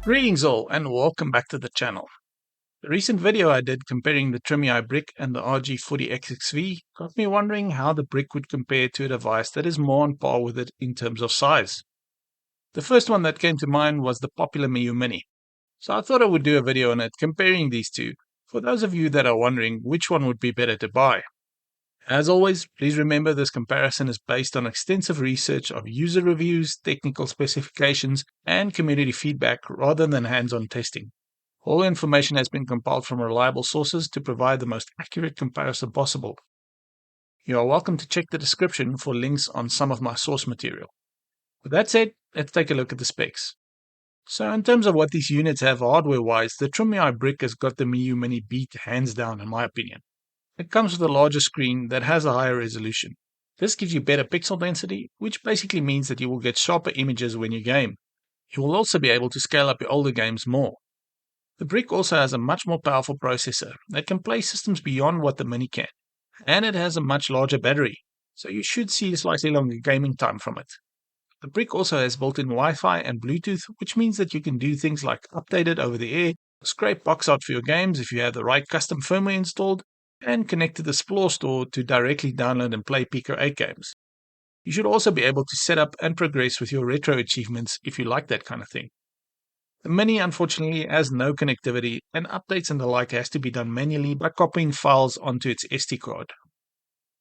Greetings all and welcome back to the channel. The recent video I did comparing the Trimui Brick and the RG40XXV got me wondering how the Brick would compare to a device that is more on par with it in terms of size. The first one that came to mind was the popular Miyoo Mini, so I thought I would do a video on it comparing these two for those of you that are wondering which one would be better to buy. As always, please remember this comparison is based on extensive research of user reviews, technical specifications, and community feedback rather than hands-on testing. All information has been compiled from reliable sources to provide the most accurate comparison possible. You are welcome to check the description for links on some of my source material. With that said, let's take a look at the specs. So in terms of what these units have hardware-wise, the Trimui Brick has got the Miyoo Mini beat hands down in my opinion. It comes with a larger screen that has a higher resolution. This gives you better pixel density, which basically means that you will get sharper images when you game. You will also be able to scale up your older games more. The Brick also has a much more powerful processor that can play systems beyond what the Mini can, and it has a much larger battery, so you should see a slightly longer gaming time from it. The Brick also has built-in Wi-Fi and Bluetooth, which means that you can do things like update it over the air, scrape box out for your games if you have the right custom firmware installed, and connect to the Explore store to directly download and play Pico 8 games. You should also be able to set up and progress with your retro achievements if you like that kind of thing. The Mini unfortunately has no connectivity, and updates and the like has to be done manually by copying files onto its SD card.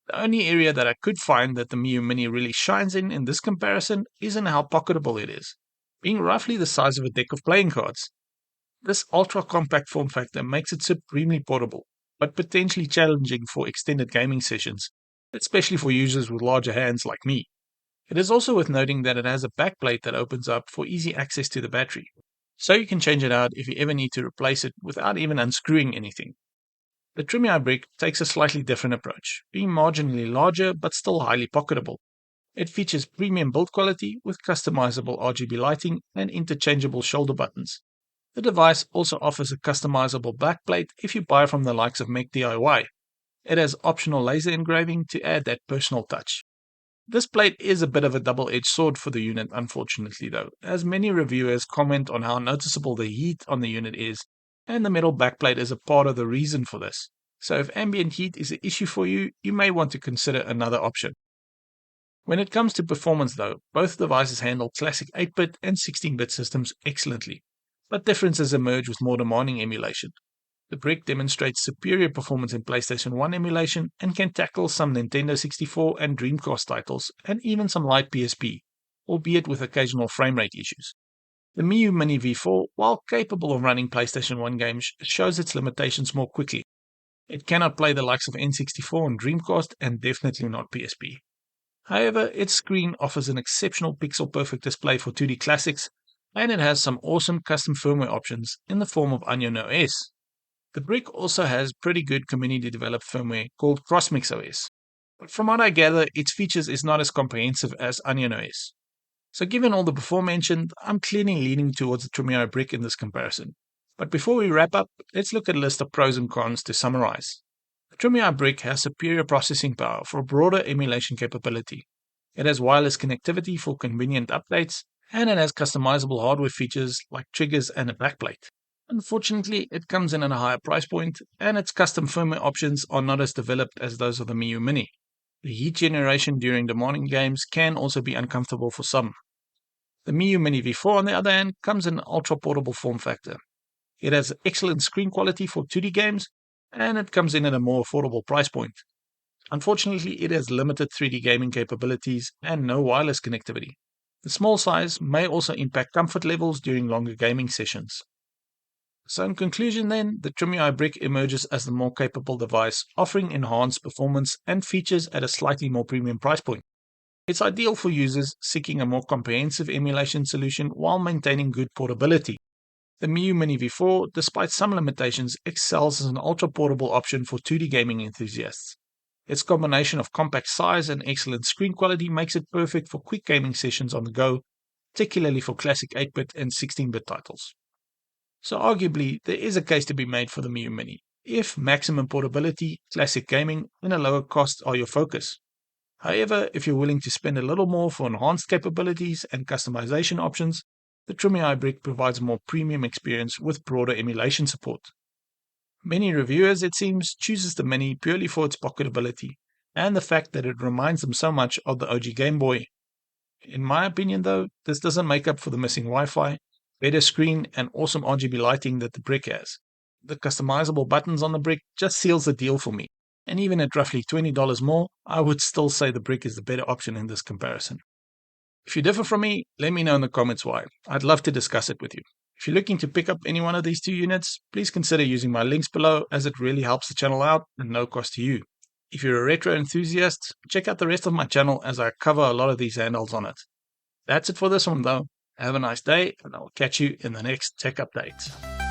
The only area that I could find that the Miyoo Mini really shines in this comparison is in how pocketable it is, being roughly the size of a deck of playing cards. This ultra-compact form factor makes it supremely portable, but potentially challenging for extended gaming sessions, especially for users with larger hands like me. It is also worth noting that it has a backplate that opens up for easy access to the battery, so you can change it out if you ever need to replace it without even unscrewing anything. The Trimui Brick takes a slightly different approach, being marginally larger but still highly pocketable. It features premium build quality with customizable RGB lighting and interchangeable shoulder buttons. The device also offers a customizable backplate if you buy from the likes of Mech DIY. It has optional laser engraving to add that personal touch. This plate is a bit of a double-edged sword for the unit unfortunately though, as many reviewers comment on how noticeable the heat on the unit is, and the metal backplate is a part of the reason for this. So if ambient heat is an issue for you, you may want to consider another option. When it comes to performance though, both devices handle classic 8-bit and 16-bit systems excellently, but differences emerge with more demanding emulation. The Brick demonstrates superior performance in PlayStation 1 emulation and can tackle some Nintendo 64 and Dreamcast titles, and even some light PSP, albeit with occasional frame rate issues. The Miyoo Mini V4, while capable of running PlayStation 1 games, shows its limitations more quickly. It cannot play the likes of N64 and Dreamcast, and definitely not PSP. However, its screen offers an exceptional pixel-perfect display for 2D classics, and it has some awesome custom firmware options in the form of Onion OS. The Brick also has pretty good community-developed firmware called CrossMix OS, but from what I gather, its features is not as comprehensive as Onion OS. So given all the before mentioned, I'm clearly leaning towards the Trimui Brick in this comparison. But before we wrap up, let's look at a list of pros and cons to summarize. The Trimui Brick has superior processing power for broader emulation capability. It has wireless connectivity for convenient updates, and it has customizable hardware features like triggers and a backplate. Unfortunately, it comes in at a higher price point, and its custom firmware options are not as developed as those of the Miyoo Mini. The heat generation during demanding games can also be uncomfortable for some. The Miyoo Mini V4, on the other hand, comes in an ultra-portable form factor. It has excellent screen quality for 2D games, and it comes in at a more affordable price point. Unfortunately, it has limited 3D gaming capabilities and no wireless connectivity. The small size may also impact comfort levels during longer gaming sessions. So in conclusion then, the Trimui Brick emerges as the more capable device, offering enhanced performance and features at a slightly more premium price point. It's ideal for users seeking a more comprehensive emulation solution while maintaining good portability. The Miyoo Mini V4, despite some limitations, excels as an ultra-portable option for 2D gaming enthusiasts. Its combination of compact size and excellent screen quality makes it perfect for quick gaming sessions on the go, particularly for classic 8-bit and 16-bit titles. So arguably, there is a case to be made for the Miyoo Mini, if maximum portability, classic gaming, and a lower cost are your focus. However, if you're willing to spend a little more for enhanced capabilities and customization options, the Trimui Brick provides a more premium experience with broader emulation support. Many reviewers, it seems, chooses the Mini purely for its pocketability and the fact that it reminds them so much of the OG Game Boy. In my opinion, though, this doesn't make up for the missing Wi-Fi, better screen, and awesome RGB lighting that the Brick has. The customizable buttons on the Brick just seals the deal for me, and even at roughly $20 more, I would still say the Brick is the better option in this comparison. If you differ from me, let me know in the comments why. I'd love to discuss it with you. If you're looking to pick up any one of these two units, please consider using my links below, as it really helps the channel out and no cost to you. If you're a retro enthusiast, check out the rest of my channel as I cover a lot of these handhelds on it. That's it for this one though. Have a nice day, and I'll catch you in the next tech update.